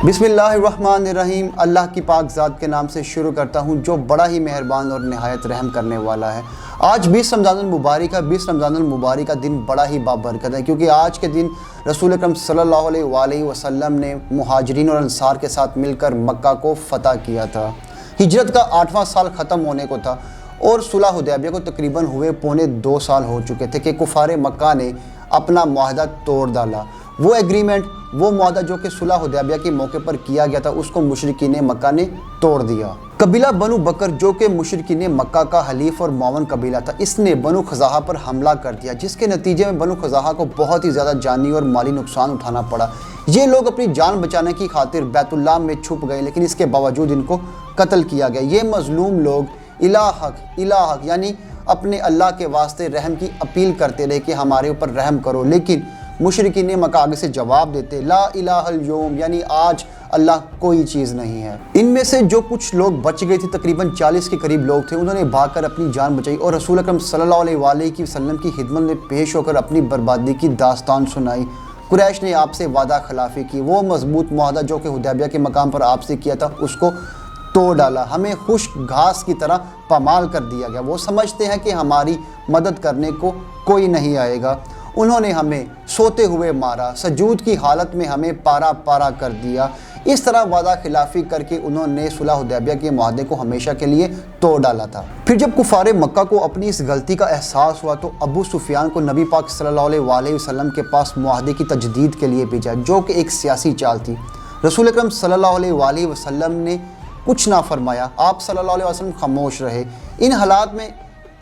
बिस्मिल्लाहिर्रहमानिर्रहीम। अल्लाह की पाक ज़ात के नाम से शुरू करता हूँ जो बड़ा ही मेहरबान और नहायत रहम करने वाला है। आज 20 रमज़ानुल मुबारक का 20 रमज़ानुल मुबारक का दिन बड़ा ही बाबरकत है, क्योंकि आज के दिन रसूल अकरम सल्लल्लाहु अलैहि वसल्लम ने मुहाजिरीन और अंसार के साथ मिलकर मक्का को फ़तह किया था। हिजरत का 8वां साल ख़त्म होने को था और सुलह हुदैबिया को तकरीबन हुए 2.25 साल हो चुके थे कि कुफ़ार मक्का ने अपना मुआहदा तोड़ डाला। वो एग्रीमेंट, वो मुआहदा जो कि सुलह हुदैबिया के मौके पर किया गया था, उसको मुशरिकीन मक्का ने तोड़ दिया। कबीला बनु बकर जो कि मुशरिकीन मक्का का हलीफ और मौवन कबीला था, इसने बनु खज़ाहा पर हमला कर दिया, जिसके नतीजे में बनु खज़ाहा को बहुत ही ज़्यादा जानी और माली नुकसान उठाना पड़ा। ये लोग अपनी जान बचाने की खातिर बैतुल्लाह में छुप गए, लेकिन इसके बावजूद इनको कत्ल किया गया। ये मज़लूम लोग इलाहक यानी अपने अल्लाह के वास्ते रहम की अपील करते रहे कि हमारे ऊपर रहम करो, लेकिन मुशरिकीन मक्का आगे से जवाब देते ला इलाहल यौम यानी आज अल्लाह कोई चीज़ नहीं है। इनमें से जो कुछ लोग बच गए थे, तकरीबन 40 के करीब लोग थे, उन्होंने भागकर अपनी जान बचाई और रसूल अकरम सल्लल्लाहु अलैहि वसल्लम की खिदमत में पेश होकर अपनी बर्बादी की दास्तान सुनाई। कुरैश ने आपसे वादा खिलाफ़ी की, वो मजबूत मुआहदा जो कि हुदैबिया के मकाम पर आपसे किया था उसको तोड़ डाला, हमें खुश्क घास की तरह पामाल कर दिया गया। वो समझते हैं कि हमारी मदद करने को कोई नहीं आएगा। उन्होंने हमें सोते हुए मारा, सजूद की हालत में हमें पारा पारा कर दिया। इस तरह वादा खिलाफ़ी करके उन्होंने सुलह हुदैबिया के मुआहदे को हमेशा के लिए तोड़ डाला था। फिर जब कुफ़ारे मक्का को अपनी इस गलती का एहसास हुआ तो अबू सुफियान को नबी पाक सल्लल्लाहु अलैहि वसल्लम के पास मुआहदे की तजदीद के लिए भेजा, जो कि एक सियासी चाल थी। रसूल अकरम सल्लल्लाहु अलैहि वसल्लम ने कुछ ना फरमाया, आप सल्लल्लाहु अलैहि वसल्लम खामोश रहे। इन हालात में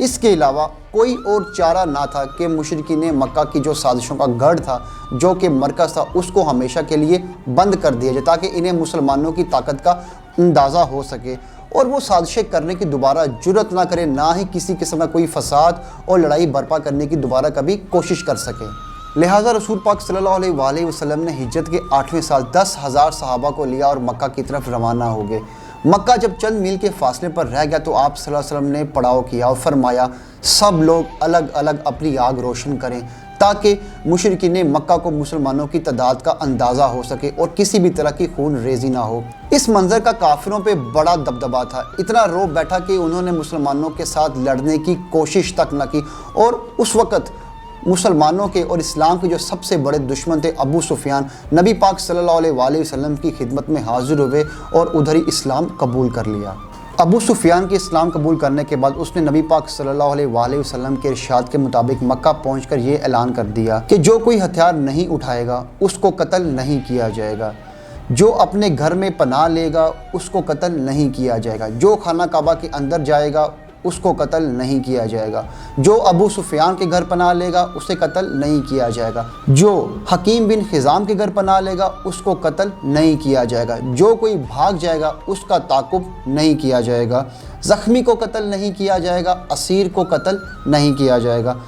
इसके अलावा कोई और चारा ना था कि मुशरिकीन मक्का की जो साजिशों का गढ़ था, जो कि मरकज़ था, उसको हमेशा के लिए बंद कर दिया जाए ताकि इन्हें मुसलमानों की ताकत का अंदाज़ा हो सके और वो साजिशें करने की दोबारा जुर्रत ना करे, ना ही किसी किस्म का कोई फसाद और लड़ाई बर्पा करने की दोबारा कभी कोशिश कर सके। लिहाजा रसूल पाक सल्लल्लाहु अलैहि वसल्लम ने हिजरत के 8वें साल 10,000 सहाबा को लिया और मक्का की तरफ रवाना हो गए। मक्का जब चंद मील के फासले पर रह गया तो आप सल्लल्लाहु अलैहि वसल्लम ने पड़ाव किया और फरमाया सब लोग अलग अलग अपनी आग रोशन करें ताकि मुशरिकीन मक्का को मुसलमानों की तादाद का अंदाज़ा हो सके और किसी भी तरह की खून रेजी ना हो। इस मंजर का काफिरों पे बड़ा दबदबा था, इतना रोब बैठा कि उन्होंने मुसलमानों के साथ लड़ने की कोशिश तक न की। और उस वक़्त मुसलमानों के और इस्लाम के जो सबसे बड़े दुश्मन थे अबू सुफियान, नबी पाक सल्लल्लाहु अलैहि वसल्लम की खिदमत में हाजिर हुए और उधर ही इस्लाम कबूल कर लिया। अबू सुफियान के इस्लाम कबूल करने के बाद उसने नबी पाक सल्लल्लाहु अलैहि वसल्लम के इरशाद के मुताबिक मक्का पहुंचकर ये ऐलान कर दिया कि जो कोई हथियार नहीं उठाएगा उसको कत्ल नहीं किया जाएगा, जो अपने घर में पनाह लेगा उसको कत्ल नहीं किया जाएगा, जो खाना काबा के अंदर जाएगा उसको कत्ल नहीं किया जाएगा, जो अबू सुफियान के घर पनाह लेगा उसे कत्ल नहीं किया जाएगा, जो हकीम बिन खिज़ाम के घर पनाह लेगा उसको कत्ल नहीं किया जाएगा, जो कोई भाग जाएगा उसका ताक़ुब नहीं किया जाएगा, ज़ख्मी को कत्ल नहीं किया जाएगा, असीर को कत्ल नहीं किया जाएगा।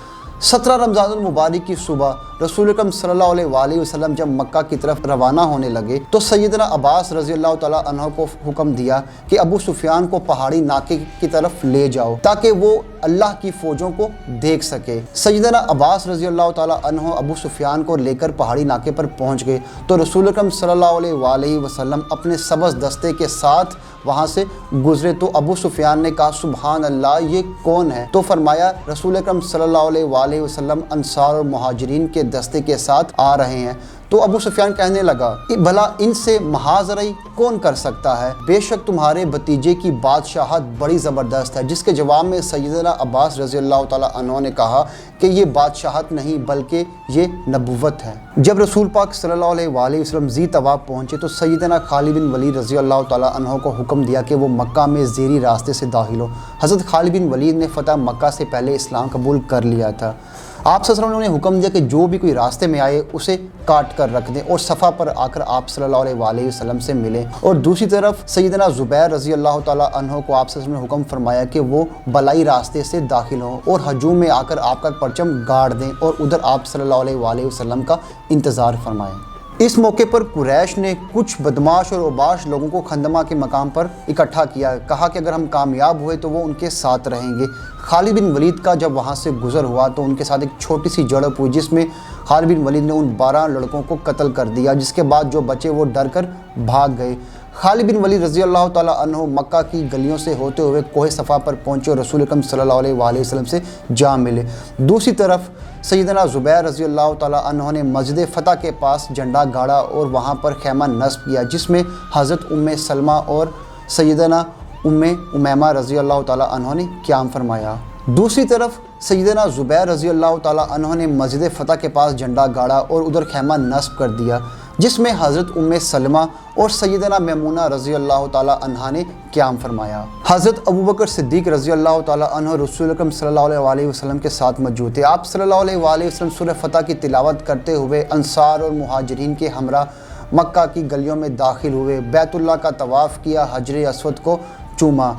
17 रमज़ानुल मुबारक की सुबह रसूल अकरम सल्लल्लाहु अलैहि वसल्लम जब मक्का की तरफ रवाना होने लगे तो सैयदना अब्बास रज़ी अल्लाह तआला अन्हु को हुक्म दिया कि अबू सुफियान को पहाड़ी नाके की तरफ ले जाओ ताकि वो अल्लाह की फ़ौजों को देख सके। सैयदना अब्बास रज़ी अल्लाह तआला अन्हु अबू सुफियान को लेकर पहाड़ी नाके पर पहुँच गए तो रसूल अकरम सल्लल्लाहु अलैहि वसल्लम अपने सबज़ दस्ते के साथ वहाँ से गुजरे तो अबू सुफियान ने कहा सुबहान अल्लाह, ये कौन है? तो फरमाया रसूल अकरम सल्लल्लाहु अलैहि वसल्लम अंसार और मुहाजिरीन के दस्ते के साथ आ रहे हैं। तो अबू सुफियान कहने लगा भला इनसे महाजराई कौन कर सकता है? बेशक तुम्हारे भतीजे की बादशाहत बड़ी ज़बरदस्त है। जिसके जवाब में सैयदना अब्बास रज़ी अल्लाह तआला अन्हु ने कहा कि ये बादशाहत नहीं बल्कि ये नबुव्वत है। जब रसूल पाक सल्लल्लाहु अलैहि वसल्लम ज़ी तवाब पहुँचे तो सैयदना खालिद बिन वलीद रज़ी अल्लाह तआला अन्हु को हुक्म दिया कि वो मक्का में ज़ेरी रास्ते से दाखिल हो। हज़रत खालिद बिन वलीद ने फ़तह मक्का से पहले इस्लाम कबूल कर लिया था। आप सल्लल्लाहु अलैहि वसल्लम ने हुक्म दिया कि जो भी कोई रास्ते में आए उसे काट कर रख दें और सफ़ा पर आकर आप सल्लल्लाहु अलैहि वसल्लम से मिलें। और दूसरी तरफ सैयदना ज़ुबैर रज़ी अल्लाह तआला अन्हु को आप सल्लल्लाहु अलैहि वसल्लम ने हुक्म फरमाया कि वो बलाई रास्ते से दाखिल हों और हजूम में आकर आपका परचम गाड़ दें और उधर आप सल्लल्लाहु अलैहि वसल्लम का इंतज़ार फरमाएँ। इस मौके पर कुरैश ने कुछ बदमाश और ओबाश लोगों को खंदमा के मकाम पर इकट्ठा किया। कहा कि अगर हम कामयाब हुए तो वो उनके साथ रहेंगे। खालिद बिन वलीद का जब वहाँ से गुज़र हुआ तो उनके साथ एक छोटी सी झड़प हुई, जिसमें खालिद बिन वलीद ने उन 12 लड़कों को कत्ल कर दिया, जिसके बाद जो बचे वो डर कर भाग गए। खालिद बिन वलीद रज़ी अल्लाह ताला अन्हु मक्का की गलियों से होते हुए कोहे सफ़ा पर पहुँचे और रसूल अकरम सल्लल्लाहु अलैहि वसल्लम से जा मिले। दूसरी तरफ सैयदना ज़ुबैर रज़ी अल्लाह ताला अन्हु ने मस्जिद फ़तह के पास झंडा गाड़ा और वहाँ पर खैमा नस्ब किया, जिसमें हज़रत उम्मे सलमा और सैयदना उम्मे उमैमा रज़ी अल्लाह ताला अन्हु ने क़याम फरमाया। दूसरी तरफ सैयदना ज़ुबैर रज़ी अल्लाह ताला अन्हु ने मस्जिद फ़तह के पास झंडा गाड़ा और उधर खैमा नस्ब कर दिया, जिसमें हज़रत उम्मे सलमा और सैयदना मैमूना रज़ी अल्लाह ताला अन्हा ने क़याम फरमाया। हज़रत अबू बकर सिद्दीक़ रज़ी अल्लाह ताला अन्हु रसूल अकरम सल्लल्लाहु अलैहि वसल्लम के साथ मौजूद थे। आप सल्लल्लाहु अलैहि वसल्लम सूरह फ़तह की तिलावत करते हुए अंसार और मुहाजिरीन के हमरा मक्का की गलियों में दाखिल हुए, बैतुल्लाह का तवाफ़ किया, हजर अस्वद को चूमा।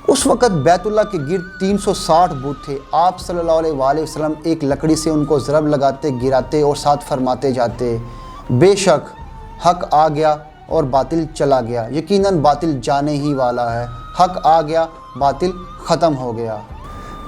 उस वक़्त बैतुल्लाह के गिर्द 360 बुत थे। आप सल्लल्लाहु अलैहि वसल्लम एक लकड़ी से उनको ज़रब लगाते, गिराते और साथ फरमाते जाते, बेशक हक़ आ गया और बातिल चला गया, यकीनन बातिल जाने ही वाला है, हक़ आ गया, बातिल ख़त्म हो गया।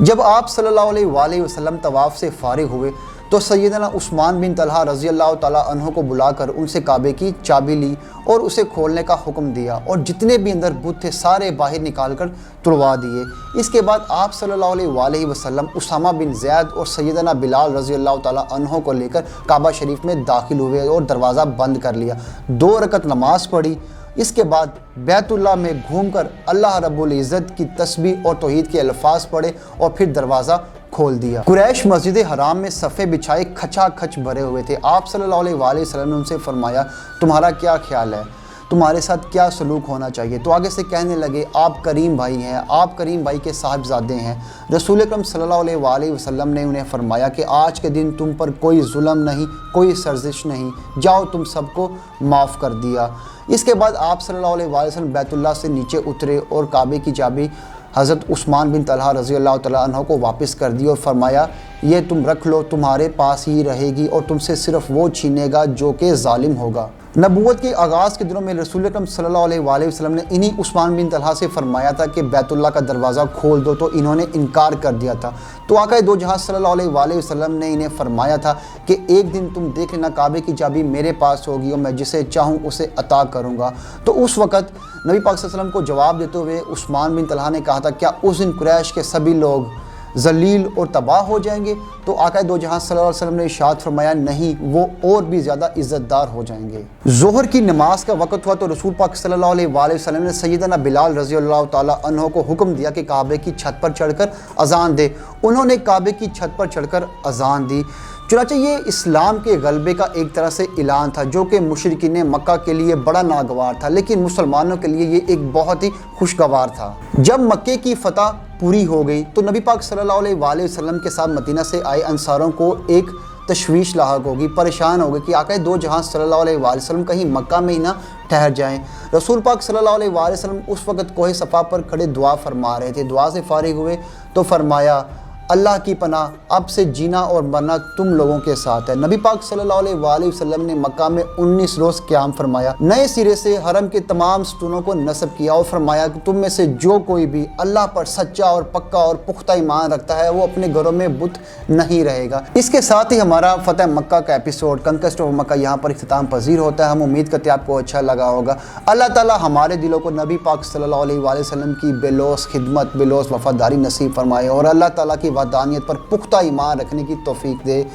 जब आप सल्लल्लाहु अलैहि वसल्लम तवाफ़ से फ़ारिग हुए तो सैयदना उस्मान बिन तलहा रज़ी अल्लाह ताला अन्हु को बुलाकर उनसे काबे की चाबी ली और उसे खोलने का हुक्म दिया और जितने भी अंदर बुत थे सारे बाहर निकाल कर तुड़वा दिए। इसके बाद आप सल्लल्लाहु अलैहि वसल्लम उसामा बिन ज़ैद और सैयदना बिलाल रज़ी अल्लाह ताला अन्हु को लेकर काबा शरीफ में दाखिल हुए और दरवाज़ा बंद कर लिया। 2 रकत नमाज़ पढ़ी। इसके बाद बैतुल्लाह में घूमकर अल्लाह रब्बुल इज़्ज़त की तस्बीह और तौहीद के अल्फाज पढ़े और फिर दरवाज़ा खोल दिया। कुरैश मस्जिद हराम में सफ़े बिछाए खचाखच भरे हुए थे। आप सल्लल्लाहु अलैहि वसल्लम ने उनसे फरमाया, तुम्हारा क्या ख्याल है, तुम्हारे साथ क्या सलूक होना चाहिए? तो आगे से कहने लगे, आप करीम भाई हैं, आप करीम भाई के साहिबजादे हैं। रसूल अकरम सल्लल्लाहु अलैहि वसल्लम ने उन्हें फरमाया कि आज के दिन तुम पर कोई जुल्म नहीं, कोई सर्जिश नहीं, जाओ तुम सबको माफ़ कर दिया। इसके बाद आप सल्लल्लाहु अलैहि वसल्लम बैतुल्लाह से नीचे उतरे और काबे की चाबी हज़रत उस्मान बिन तलहा रज़ी अल्लाह ताला अन्हु को वापस कर दी और फरमाया, ये तुम रख लो, तुम्हारे पास ही रहेगी और तुमसे सिर्फ़ वो छीनेगा जो कि ज़ालिम होगा। नबूवत के आगाज़ के दिनों में रसूल अकरम सल्लल्लाहु अलैहि वसल्लम ने इन्हीं उस्मान बिन तलहा से फरमाया था कि बैतुल्लाह का दरवाज़ा खोल दो, तो इन्होंने इनकार कर दिया था। तो आक़ाए दो जहां सल्लल्लाहु अलैहि वसल्लम ने इन्हें फरमाया था कि एक दिन तुम देख लेना, काबे की चाबी मेरे पास होगी और मैं जिसे चाहूँ उसे अता करूँगा। तो उस वक़्त नबी पाक सल्लल्लाहु अलैहि वसल्लम को जवाब देते हुए उस्मान बिन तलहा ने कहा था, क्या उस दिन कुरैश के सभी लोग जलील और तबाह हो जाएंगे? तो आक़ाए दो जहां सल्लल्लाहु अलैहि वसल्लम ने इरशाद फरमाया, नहीं, वो और भी ज़्यादा इज़्ज़तदार हो जाएंगे। ज़ोहर की नमाज का वक़्त हुआ तो रसूल पाक सल्लल्लाहु अलैहि वसल्लम ने सैयदना बिलाल रज़ी अल्लाह ताला अन्हु को हुक्म दिया कि काबे की छत पर चढ़कर अज़ान दे। उन्होंने काबे की छत पर चढ़कर अज़ान दी। चुनांचे ये इस्लाम के गलबे का एक तरह से ऐलान था, जो कि मुशरिकीन मक्का के लिए बड़ा नागवार था, लेकिन मुसलमानों के लिए ये एक बहुत ही खुशगवार था। जब मक्के की फ़तह पूरी हो गई तो नबी पाक सल्लल्लाहु अलैहि वसल्लम के साथ मदीना से आए अंसारों को एक तशवीश लाहक होगी, परेशान हो गए कि आक़ाए दो जहां सल्लल्लाहु अलैहि वसल्लम कहीं मक्का में ही ना ठहर जाएं। रसूल पाक सल्लल्लाहु अलैहि वसल्लम उस वक़्त कोहे सफ़ा पर खड़े दुआ फरमा रहे थे। दुआ से फारिग हुए तो फरमाया, अल्लाह की पनाह, अब से जीना और मरना तुम लोगों के साथ है। नबी पाक सल्लल्लाहु अलैहि वसल्लम ने मक्का में 19 रोज़ क़याम फरमाया, नए सिरे से हरम के तमाम सतूनों को नस्ब किया और फरमाया कि तुम में से जो कोई भी अल्लाह पर सच्चा और पक्का और पुख्ता ईमान रखता है वो अपने घरों में बुत नहीं रहेगा। इसके साथ ही हमारा फ़तह मक्का का एपिसोड कंक्वेस्ट ऑफ मक्का यहाँ पर इख्तिताम पजीर होता है। हम उम्मीद करते हैं आपको अच्छा लगा होगा। अल्लाह ताला हमारे दिलों को नबी पाक सल्लल्लाहु अलैहि वसल्लम की बेलौस खिदमत, बेलौस वफ़ादारी नसीब फरमाए और अल्लाह ताला की वहदानियत पर पुख्ता ईमान रखने की तौफीक दे।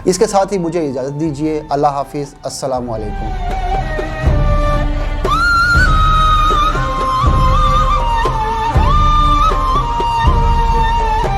इसके साथ ही मुझे इजाज़त दीजिए। अल्लाह हाफिज़। अस्सलामु अलैकुम।